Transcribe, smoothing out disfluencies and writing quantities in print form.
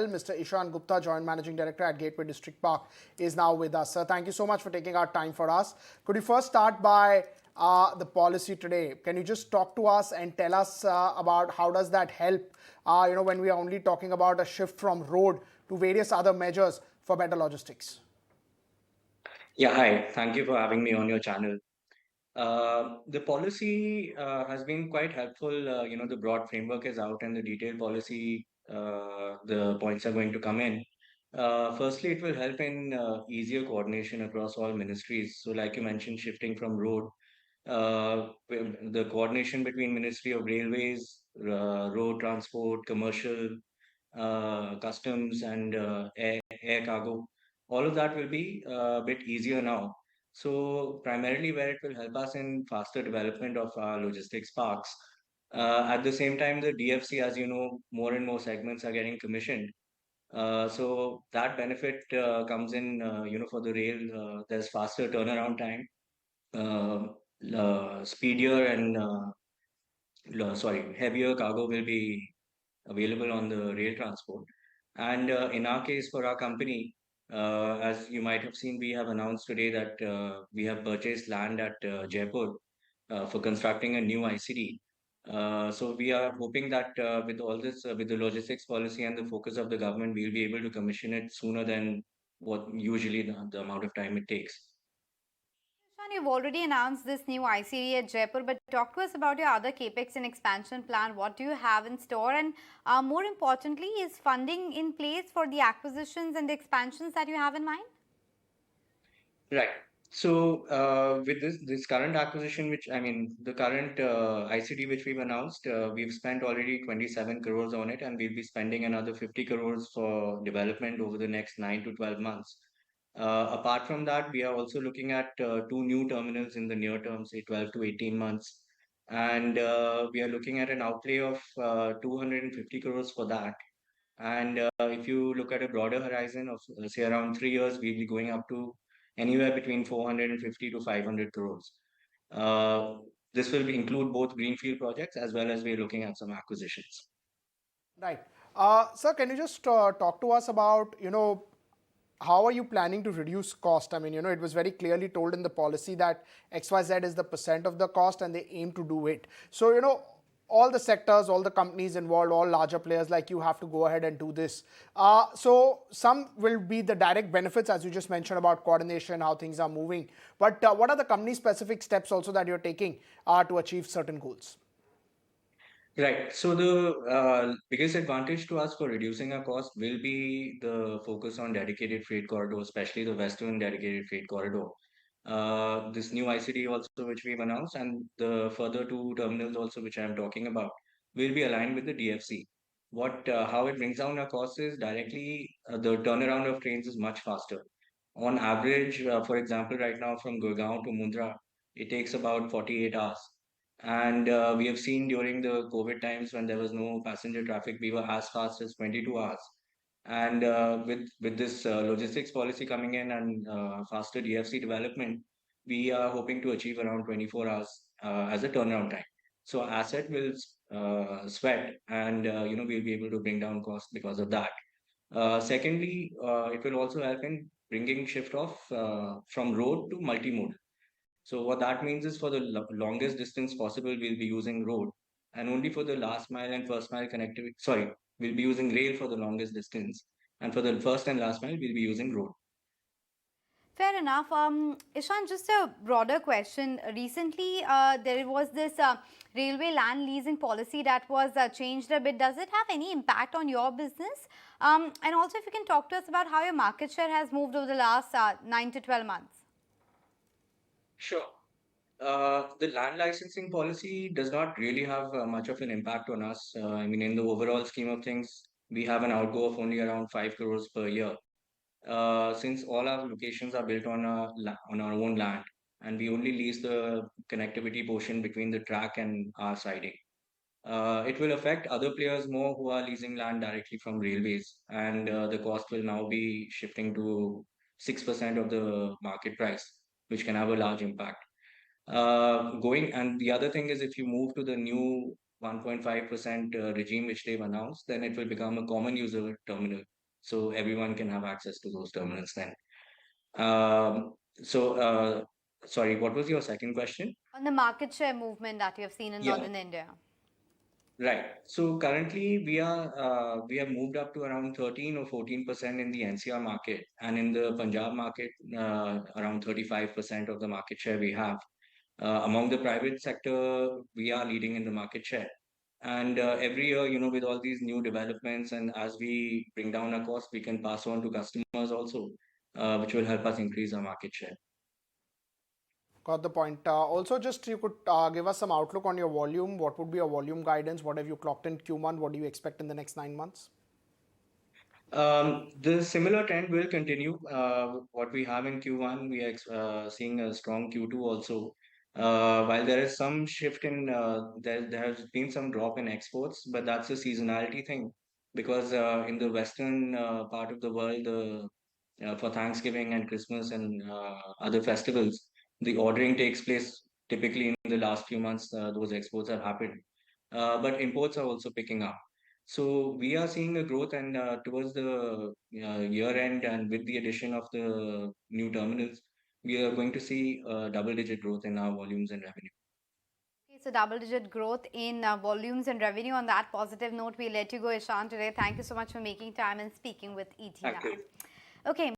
Mr. Ishaan Gupta, Joint Managing Director at Gateway Distriparks, is now with us. Sir, thank you so much for taking our time for us. Could you first start by the policy today? Can you just talk to us and tell us about how does that help, when we are only talking about a shift from road to various other measures for better logistics? Yeah, hi. Thank you for having me on your channel. The policy has been quite helpful. The broad framework is out and the detailed policy, the points are going to come in. Firstly, it will help in easier coordination across all ministries. So, like you mentioned, shifting from road, the coordination between Ministry of Railways, road transport, commercial, customs, and air cargo, all of that will be a bit easier now. So primarily where it will help us in faster development of our logistics parks. At the same time, the DFC, as you know, more and more segments are getting commissioned. So that benefit comes in, for the rail. There's faster turnaround time, uh, speedier and heavier cargo will be available on the rail transport. And in our case, for our company, as you might have seen, we have announced today that we have purchased land at Jaipur for constructing a new ICD. So we are hoping that with all this, with the logistics policy and the focus of the government, we'll be able to commission it sooner than what usually the amount of time it takes. Ishaan, you've already announced this new ICD at Jaipur, but talk to us about your other capex and expansion plan. What do you have in store? And more importantly, is funding in place for the acquisitions and the expansions that you have in mind? Right. So with this current acquisition, which I mean the current ICD which we've announced, we've spent already 27 crores on it, and we'll be spending another 50 crores for development over the next 9 to 12 months. Apart from that, we are also looking at two new terminals in the near term, say 12 to 18 months, and we are looking at an outlay of 250 crores for that. And if you look at a broader horizon of say around 3 years, we'll be going up to anywhere between 450 to 500 crores. Uh, this will include both greenfield projects as well as we're looking at some acquisitions. Right. Sir, can you just talk to us about, how are you planning to reduce cost? I mean, it was very clearly told in the policy that XYZ is the percent of the cost and they aim to do it. So, all the sectors, all the companies involved, all larger players like you have to go ahead and do this. So some will be the direct benefits, as you just mentioned about coordination, how things are moving. But what are the company specific steps also that you're taking to achieve certain goals? Right. So the biggest advantage to us for reducing our cost will be the focus on dedicated freight corridor, especially the western dedicated freight corridor. This new ICD also, which we've announced, and the further two terminals also, which I'm talking about, will be aligned with the DFC. How it brings down our costs is directly the turnaround of trains is much faster. On average, for example, right now from Gurgaon to Mundra, it takes about 48 hours. And we have seen during the COVID times when there was no passenger traffic, we were as fast as 22 hours. And with this logistics policy coming in and faster DFC development, we are hoping to achieve around 24 hours as a turnaround time. So asset will sweat, and we'll be able to bring down costs because of that. Secondly, it will also help in bringing shift off from road to multimodal. So what that means is for the longest distance possible, we'll be using road, and only for the last mile and first mile connectivity. Sorry, we'll be using rail for the longest distance, and for the first and last mile, we'll be using road. Fair enough. Ishan, just a broader question. Recently, there was this railway land leasing policy that was changed a bit. Does it have any impact on your business? And also, if you can talk to us about how your market share has moved over the last 9 to 12 months. Sure. The land licensing policy does not really have much of an impact on us. I mean, in the overall scheme of things, we have an outgo of only around 5 crores per year. Since all our locations are built on on our own land, and we only lease the connectivity portion between the track and our siding. It will affect other players more who are leasing land directly from railways, and the cost will now be shifting to 6% of the market price, which can have a large impact. Going and the other thing is if you move to the new 1.5% regime which they've announced, then it will become a common user terminal. So everyone can have access to those terminals then. Um, so, sorry, what was your second question? On the market share movement that you have seen in Yeah, northern India. right. So currently we have moved up to around 13 or 14% in the NCR market, and in the Punjab market, around 35% of the market share we have. Among the private sector, we are leading in the market share. And every year, with all these new developments, and as we bring down our costs, we can pass on to customers also, which will help us increase our market share. Got the point. Also, just you could give us some outlook on your volume. What would be your volume guidance? What have you clocked in Q1? What do you expect in the next 9 months? The similar trend will continue. What we have in Q1, we are seeing a strong Q2 also. While there is some shift in, there has been some drop in exports, but that's a seasonality thing because in the western part of the world, for Thanksgiving and Christmas and other festivals, the ordering takes place typically in the last few months. Those exports have happened, but imports are also picking up. So we are seeing a growth, and towards the year end, and with the addition of the new terminals, we are going to see double-digit growth in our volumes and revenue. Okay, so double-digit growth in volumes and revenue. On that positive note, we let you go, Ishaan, today. Thank you so much for making time and speaking with Thank ETR. you. Okay.